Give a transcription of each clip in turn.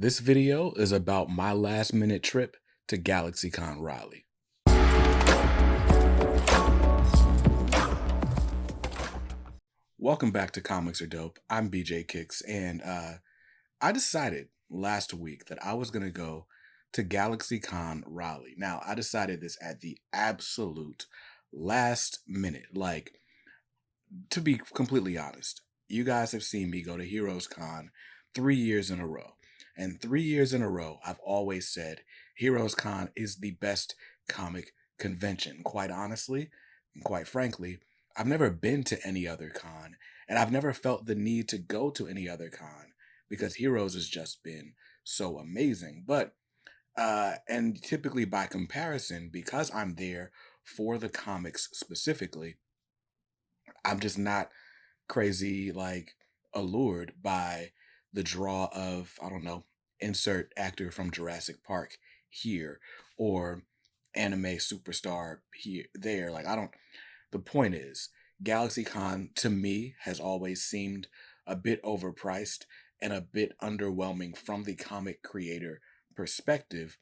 This video is about my last minute trip to GALAXYCON Raleigh. Welcome back to Comics Are Dope. I'm BJ Kicks, and I decided last week that I was going to go to GALAXYCON Raleigh. Now, I decided this at the absolute last minute. Like, to be completely honest, you guys have seen me go to Heroes Con 3 years in a row. And 3 years in a row, I've always said Heroes Con is the best comic convention. Quite honestly, and quite frankly, I've never been to any other con, and I've never felt the need to go to any other con because Heroes has just been so amazing. And typically by comparison, because I'm there for the comics specifically, I'm just not crazy like allured by the draw of, I don't know, insert actor from Jurassic Park here, or anime superstar here there. Like, I don't, the point is, GalaxyCon to me has always seemed a bit overpriced and a bit underwhelming from the comic creator perspective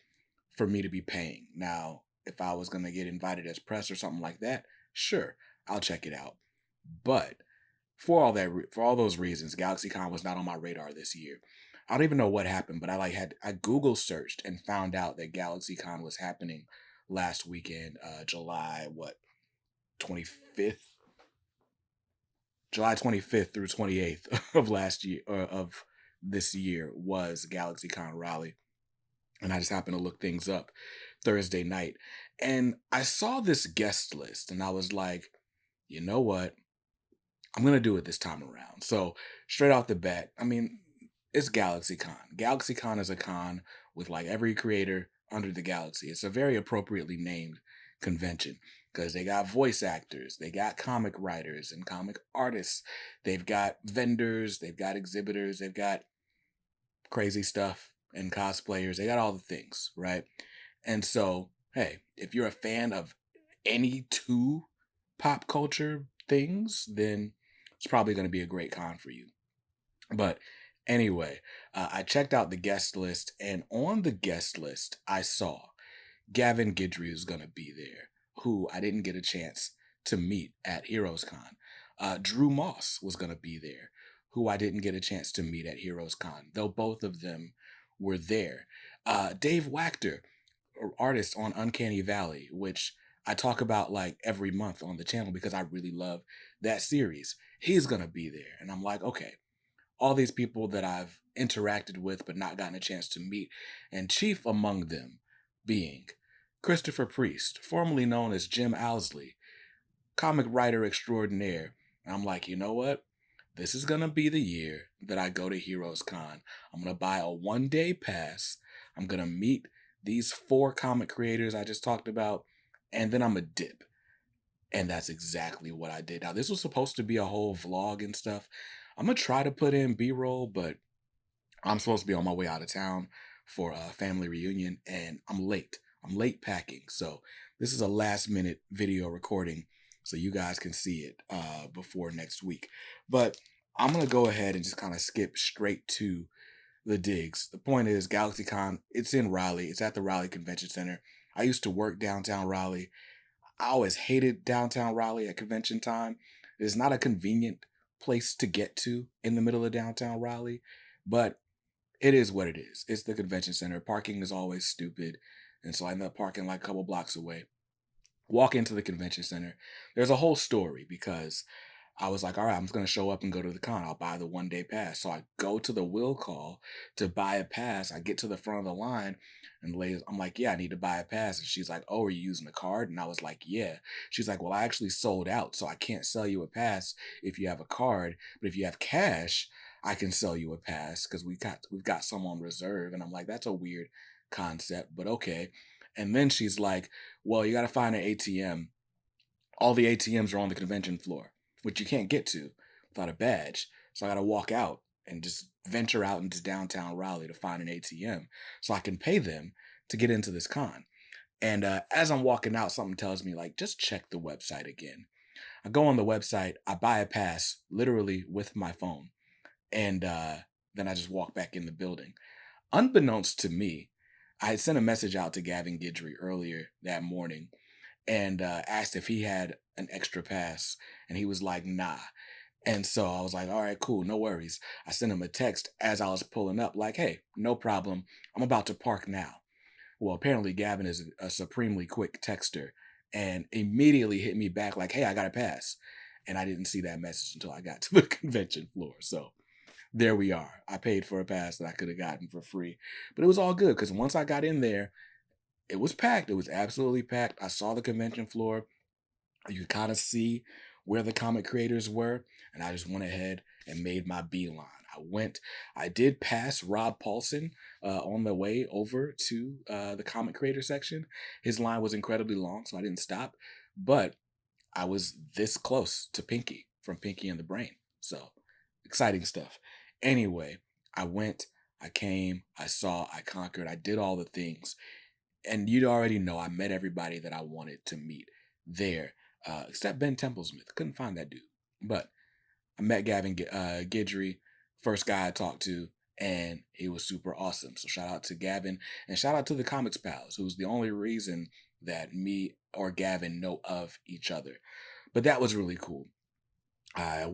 for me to be paying. Now, if I was going to get invited as press or something like that, sure, I'll check it out. But for all those reasons, GalaxyCon was not on my radar this year. I don't even know what happened, but I Google searched and found out that GalaxyCon was happening last weekend, July 25th, July 25th through 28th of last year, of this year, was GalaxyCon Raleigh, and I just happened to look things up Thursday night, and I saw this guest list, and I was like, you know what? I'm gonna do it this time around. So straight off the bat, I mean, it's GalaxyCon. GalaxyCon is a con with like every creator under the galaxy. It's a very appropriately named convention because they got voice actors, they got comic writers and comic artists, they've got vendors, they've got exhibitors, they've got crazy stuff and cosplayers. They got all the things, right? And so, hey, if you're a fan of any two pop culture things, then it's probably going to be a great con for you. But anyway, I checked out the guest list, and on the guest list, I saw Gavin Guidry is going to be there, who I didn't get a chance to meet at Heroes Con. Drew Moss was going to be there, who I didn't get a chance to meet at Heroes Con, though both of them were there. Dave Wachter, artist on Uncanny Valley, which I talk about like every month on the channel because I really love that series. He's going to be there. And I'm like, okay, all these people that I've interacted with but not gotten a chance to meet, and chief among them being Christopher Priest, formerly known as Jim Owsley, comic writer extraordinaire. And I'm like, you know what? This is going to be the year that I go to Heroes Con. I'm going to buy a one-day pass. I'm going to meet these four comic creators I just talked about, and then I'm a dip. And that's exactly what I did. Now, this was supposed to be a whole vlog and stuff. I'm going to try to put in B-roll, but I'm supposed to be on my way out of town for a family reunion, and I'm late. I'm late packing. So this is a last minute video recording so you guys can see it before next week. But I'm going to go ahead and just kind of skip straight to the digs. The point is, GalaxyCon, it's in Raleigh. It's at the Raleigh Convention Center. I used to work downtown Raleigh. I always hated downtown Raleigh at convention time. It's not a convenient place to get to in the middle of downtown Raleigh, but it is what it is. It's the convention center. Parking is always stupid, and so I end up parking like a couple blocks away. Walk into the convention center. There's a whole story because I was like, all right, I'm just going to show up and go to the con. I'll buy the one-day pass. So I go to the will call to buy a pass. I get to the front of the line, and the lady, I'm like, yeah, I need to buy a pass. And she's like, oh, are you using a card? And I was like, yeah. She's like, well, I actually sold out, so I can't sell you a pass if you have a card. But if you have cash, I can sell you a pass because we've got some on reserve. And I'm like, that's a weird concept, but okay. And then she's like, well, you got to find an ATM. All the ATMs are on the convention floor, which you can't get to without a badge. So I got to walk out and just venture out into downtown Raleigh to find an ATM so I can pay them to get into this con. And as I'm walking out, something tells me, like, just check the website again. I go on the website, I buy a pass literally with my phone, and then I just walk back in the building. Unbeknownst to me, I had sent a message out to Gavin Guidry earlier that morning and asked if he had an extra pass, and he was like, "Nah." And so I was like, "All right, cool, no worries." I sent him a text as I was pulling up, like, "Hey, no problem. I'm about to park now." Well, apparently Gavin is a supremely quick texter and immediately hit me back like, "Hey, I got a pass." And I didn't see that message until I got to the convention floor. So there we are. I paid for a pass that I could have gotten for free, but it was all good because once I got in there, it was packed. It was absolutely packed. I saw the convention floor. You could kind of see where the comic creators were, and I just went ahead and made my beeline. I did pass Rob Paulson on the way over to the comic creator section. His line was incredibly long, so I didn't stop, but I was this close to Pinky from Pinky and the Brain. So exciting stuff. Anyway, I went, I came, I saw, I conquered, I did all the things. And you'd already know I met everybody that I wanted to meet there, except Ben Templesmith. Couldn't find that dude. But I met Gavin Guidry, first guy I talked to, and he was super awesome. So shout out to Gavin and shout out to the Comics Pals, who's the only reason that me or Gavin know of each other. But that was really cool. I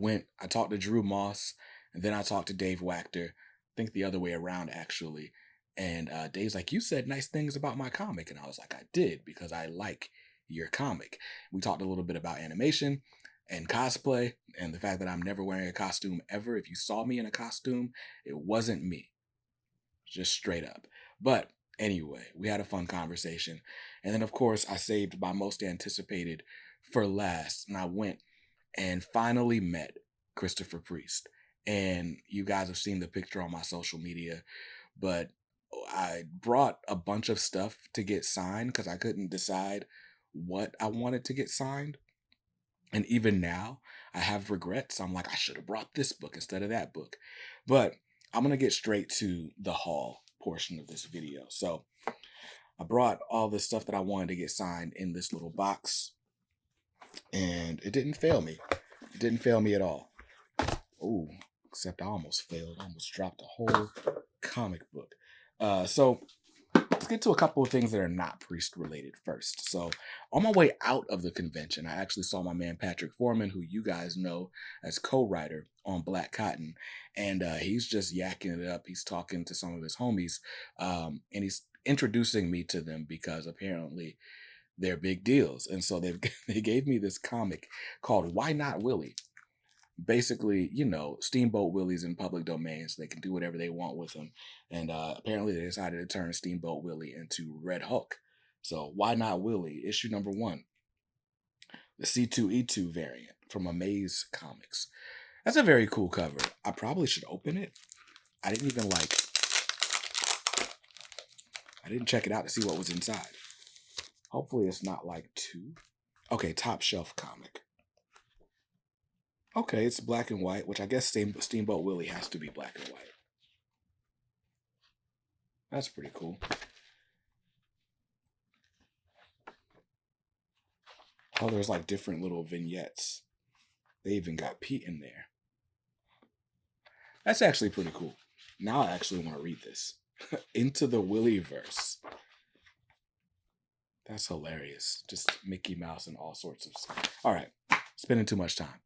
talked to Drew Moss, and then I talked to Dave Wachter. I think the other way around, actually. And Dave's like, "You said nice things about my comic." And I was like, "I did, because I like your comic." We talked a little bit about animation and cosplay and the fact that I'm never wearing a costume ever. If you saw me in a costume, it wasn't me, just straight up. But anyway, we had a fun conversation. And then, of course, I saved my most anticipated for last. And I went and finally met Christopher Priest. And you guys have seen the picture on my social media, but I brought a bunch of stuff to get signed because I couldn't decide what I wanted to get signed. And even now, I have regrets. I'm like, I should have brought this book instead of that book. But I'm going to get straight to the haul portion of this video. So I brought all the stuff that I wanted to get signed in this little box, and it didn't fail me. It didn't fail me at all. Oh, except I almost failed. I almost dropped a whole comic book. So let's get to a couple of things that are not Priest related first. So on my way out of the convention, I actually saw my man Patrick Foreman, who you guys know as co-writer on Black Cotton, and he's just yakking it up. He's talking to some of his homies, and he's introducing me to them because apparently they're big deals. And so they gave me this comic called Why Not Willie. Basically, Steamboat Willie's in public domain, so they can do whatever they want with him. And apparently they decided to turn Steamboat Willie into Red Hulk. So Why Not Willie, issue number 1. The C2E2 variant from Amaze Comics. That's a very cool cover. I probably should open it. I didn't check it out to see what was inside. Hopefully it's not like too. Okay, top shelf comic. Okay, it's black and white, which I guess Steamboat Willie has to be black and white. That's pretty cool. Oh, there's like different little vignettes. They even got Pete in there. That's actually pretty cool. Now I actually want to read this. Into the Willieverse. That's hilarious. Just Mickey Mouse and all sorts of stuff. All right, spending too much time.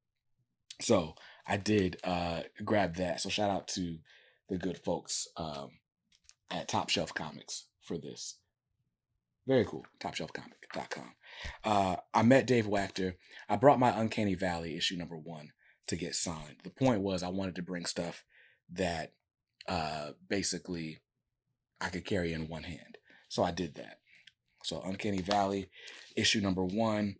So I did grab that. So shout out to the good folks at Top Shelf Comics for this. Very cool. TopShelfComic.com. I met Dave Wachter. I brought my Uncanny Valley issue number 1 to get signed. The point was I wanted to bring stuff that basically I could carry in one hand. So I did that. So Uncanny Valley issue number 1.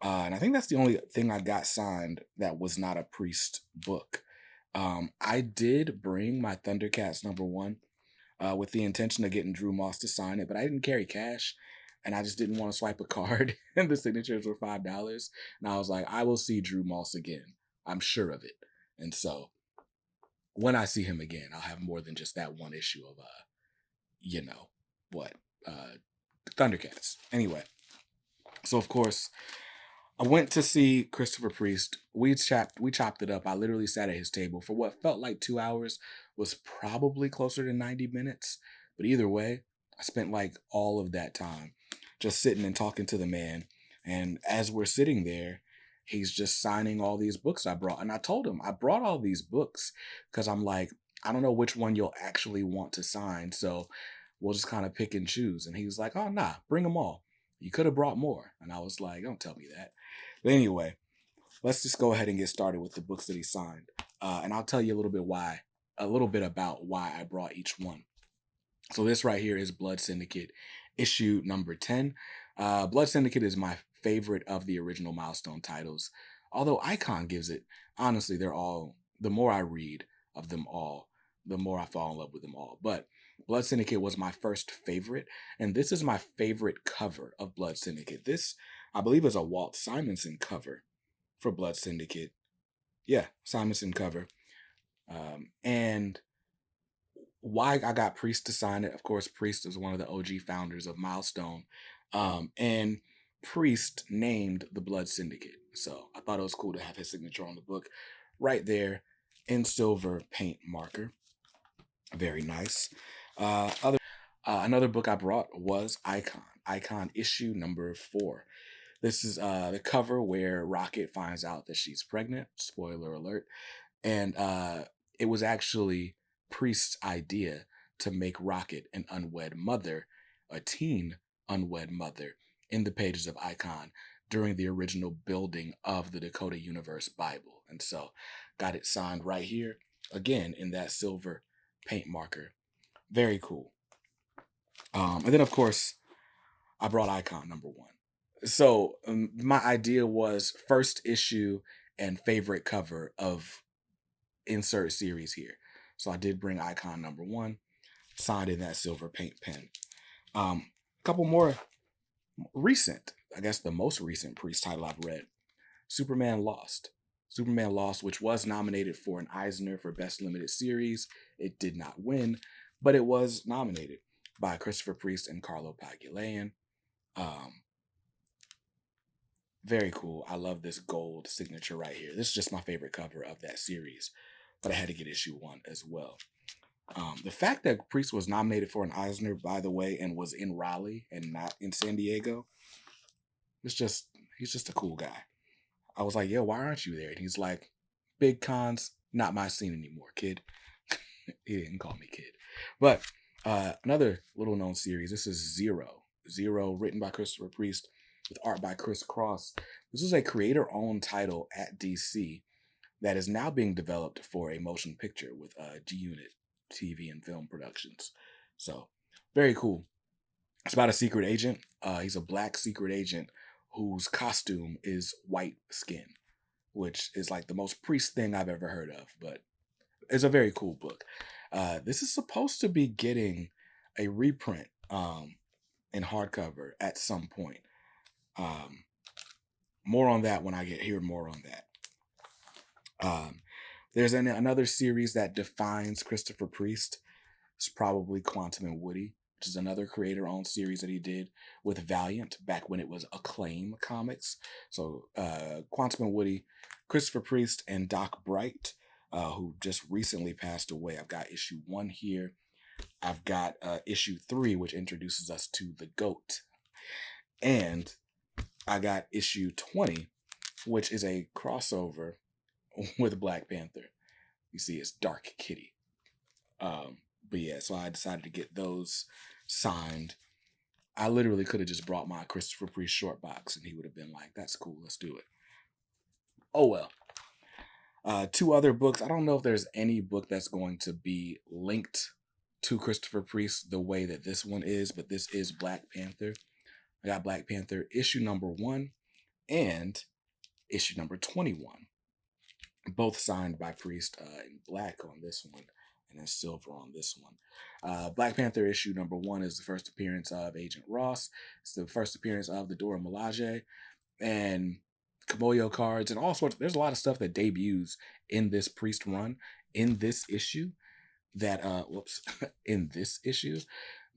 And I think that's the only thing I got signed that was not a Priest book. I did bring my Thundercats number 1 with the intention of getting Drew Moss to sign it, but I didn't carry cash, and I just didn't want to swipe a card, and the signatures were $5. And I was like, I will see Drew Moss again. I'm sure of it. And so when I see him again, I'll have more than just that one issue of, Thundercats. Anyway, so of course, I went to see Christopher Priest. We chopped it up. I literally sat at his table for what felt like 2 hours, was probably closer to 90 minutes. But either way, I spent like all of that time just sitting and talking to the man. And as we're sitting there, he's just signing all these books I brought. And I told him I brought all these books because I'm like, I don't know which one you'll actually want to sign. So we'll just kind of pick and choose. And he was like, oh, nah, bring them all. You could have brought more. And I was like, don't tell me that. But anyway, let's just go ahead and get started with the books that he signed. And I'll tell you a little bit about why I brought each one. So this right here is Blood Syndicate, issue number 10. Blood Syndicate is my favorite of the original Milestone titles. Although Icon gives it, honestly, the more I read of them all, the more I fall in love with them all. But Blood Syndicate was my first favorite, and this is my favorite cover of Blood Syndicate. This, I believe, is a Walt Simonson cover for Blood Syndicate. Yeah, Simonson cover. And why I got Priest to sign it. Of course, Priest is one of the OG founders of Milestone. And Priest named the Blood Syndicate. So I thought it was cool to have his signature on the book right there in silver paint marker. Very nice. Another book I brought was Icon issue number 4. This is the cover where Rocket finds out that she's pregnant. Spoiler alert. And it was actually Priest's idea to make Rocket an unwed mother, a teen unwed mother, in the pages of Icon during the original building of the Dakota Universe Bible. And so got it signed right here, again, in that silver paint marker. Very cool. And then, of course, I brought Icon number 1. So my idea was first issue and favorite cover of insert series here. So I did bring Icon number 1, signed in that silver paint pen. A couple more recent, I guess the most recent Priest title I've read, Superman Lost. Superman Lost, which was nominated for an Eisner for Best Limited Series. It did not win, but it was nominated by Christopher Priest and Carlo Pagulayan. Very cool. I love this gold signature right here. This is just my favorite cover of that series, but I had to get issue 1 as well. The fact that Priest was nominated for an Eisner, by the way, and was in Raleigh and not in San Diego, he's just a cool guy. I was like, yo, why aren't you there? And he's like, big cons, not my scene anymore, kid. He didn't call me kid. But another little known series, this is Zero. Zero, written by Christopher Priest with art by Chris Cross. This was a creator-owned title at DC that is now being developed for a motion picture with G-Unit TV and film productions. So, very cool. It's about a secret agent. He's a black secret agent whose costume is white skin, which is like the most Priest thing I've ever heard of, but it's a very cool book. This is supposed to be getting a reprint in hardcover at some point. More on that when I hear more on that. There's another series that defines Christopher Priest. It's probably Quantum and Woody, which is another creator-owned series that he did with Valiant back when it was Acclaim Comics. So Quantum and Woody, Christopher Priest, and Doc Bright, who just recently passed away. I've got issue 1 here. I've got issue 3, which introduces us to the GOAT. And I got issue 20, which is a crossover with Black Panther. You see, it's Dark Kitty. But yeah, so I decided to get those signed. I literally could have just brought my Christopher Priest short box and he would have been like, that's cool, let's do it. Oh well. 2 other books. I don't know if there's any book that's going to be linked to Christopher Priest the way that this one is, but this is Black Panther. I got Black Panther issue number 1 and issue number 21. Both signed by Priest in black on this one and in silver on this one. Black Panther issue number 1 is the first appearance of Agent Ross. It's the first appearance of the Dora Milaje and Kamoyo cards and all sorts. There's a lot of stuff that debuts in this Priest run in this issue that in this issue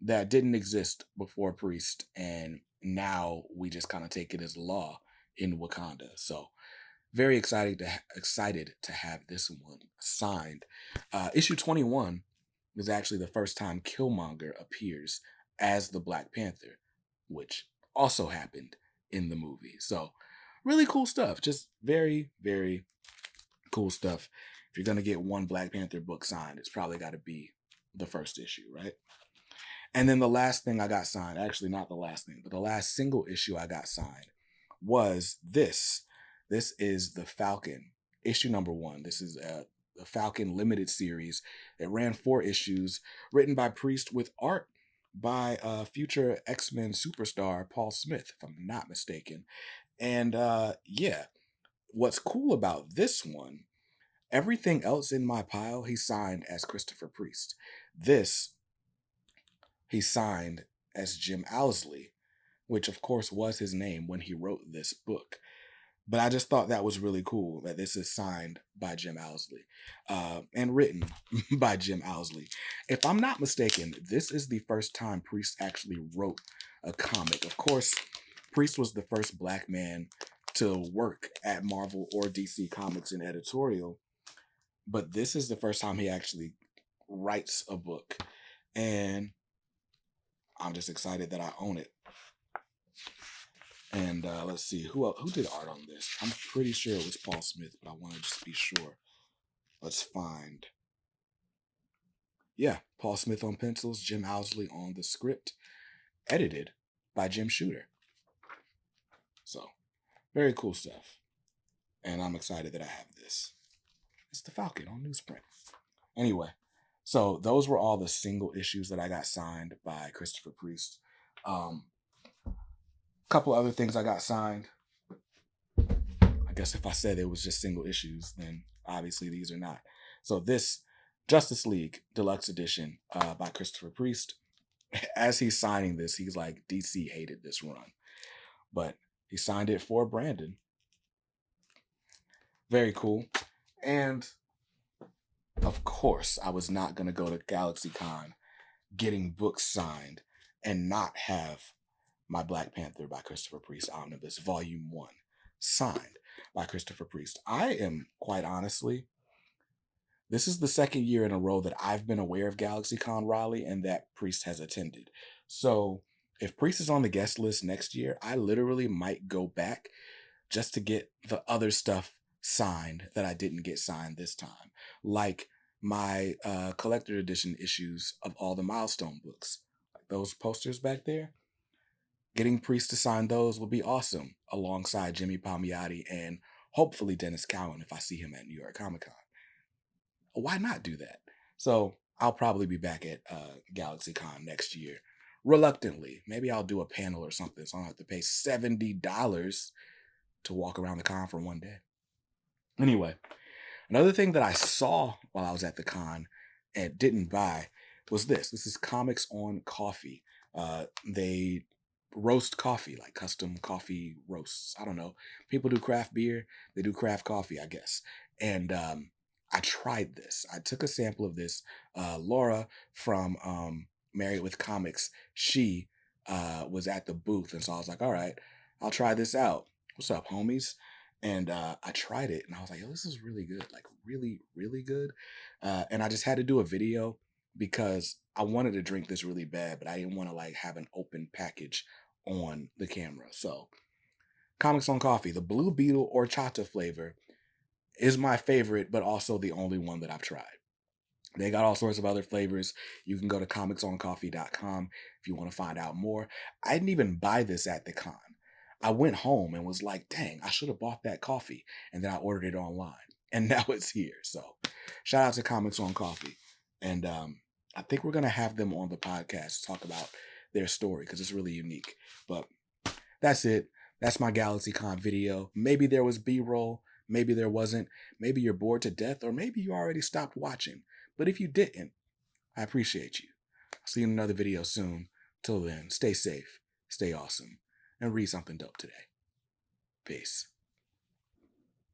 that didn't exist before Priest, and now we just kind of take it as law in Wakanda. So very excited to have this one signed. Issue 21 is actually the first time Killmonger appears as the Black Panther, which also happened in the movie. So really cool stuff. Just very, very cool stuff. If you're gonna get one Black Panther book signed, it's probably got to be the first issue, right? And then the last thing I got signed, actually not the last thing, but the last single issue I got signed was this. This is the Falcon, issue number 1. This is the Falcon limited series. It ran 4 issues, written by Priest with art by future X-Men superstar Paul Smith, if I'm not mistaken. And yeah, what's cool about this one, everything else in my pile he signed as Christopher Priest. This he signed as Jim Owsley, which of course was his name when he wrote this book. But I just thought that was really cool that this is signed by Jim Owsley and written by Jim Owsley. If I'm not mistaken, this is the first time Priest actually wrote a comic. Of course, Priest was the first Black man to work at Marvel or DC Comics in editorial, but this is the first time he actually writes a book. And I'm just excited that I own it. And let's see, who did art on this? I'm pretty sure it was Paul Smith, but I want to just be sure. Let's find. Yeah, Paul Smith on pencils, Jim Owsley on the script, edited by Jim Shooter. So, very cool stuff. And I'm excited that I have this. It's the Falcon on newsprint. Anyway, so those were all the single issues that I got signed by Christopher Priest. Couple other things I got signed. I guess if I said it was just single issues, then obviously these are not. So this Justice League Deluxe Edition by Christopher Priest. As he's signing this, he's like, DC hated this run. But he signed it for Brandon. Very cool. And of course, I was not going to go to GalaxyCon getting books signed and not have my Black Panther by Christopher Priest Omnibus Volume 1 signed by Christopher Priest. I am, quite honestly, this is the second year in a row that I've been aware of GalaxyCon Raleigh and that Priest has attended. So if Priest is on the guest list next year, I literally might go back just to get the other stuff signed that I didn't get signed this time. Like my collector edition issues of all the Milestone books. Like those posters back there. Getting Priest to sign those would be awesome, alongside Jimmy Palmiotti and hopefully Dennis Cowan if I see him at New York Comic Con. Why not do that? So I'll probably be back at GalaxyCon next year. Reluctantly. Maybe I'll do a panel or something so I don't have to pay $70 to walk around the con for one day. Anyway, another thing that I saw while I was at the con and didn't buy was this. This is Comics on Coffee. They roast coffee, like custom coffee roasts. I don't know. People do craft beer. They do craft coffee, I guess. And I tried this. I took a sample of this. Laura from Married with Comics, she was at the booth. And so I was like, all right, I'll try this out. What's up, homies? And I tried it and I was like, yo, this is really good. Like really, really good. And I just had to do a video because I wanted to drink this really bad, but I didn't want to like have an open package on the camera. So Comics on Coffee, the Blue Beetle horchata flavor is my favorite, but also the only one that I've tried. They got all sorts of other flavors. You can go to comicsoncoffee.com if you want to find out more. I didn't even buy this at the con. I went home and was like, dang, I should have bought that coffee. And then I ordered it online. And now it's here. So shout out to Comics on Coffee. And I think we're going to have them on the podcast to talk about their story because it's really unique. But that's it. That's my GalaxyCon video. Maybe there was B-roll. Maybe there wasn't. Maybe you're bored to death, or maybe you already stopped watching. But if you didn't, I appreciate you. I'll see you in another video soon. Till then, stay safe, stay awesome, and read something dope today. Peace.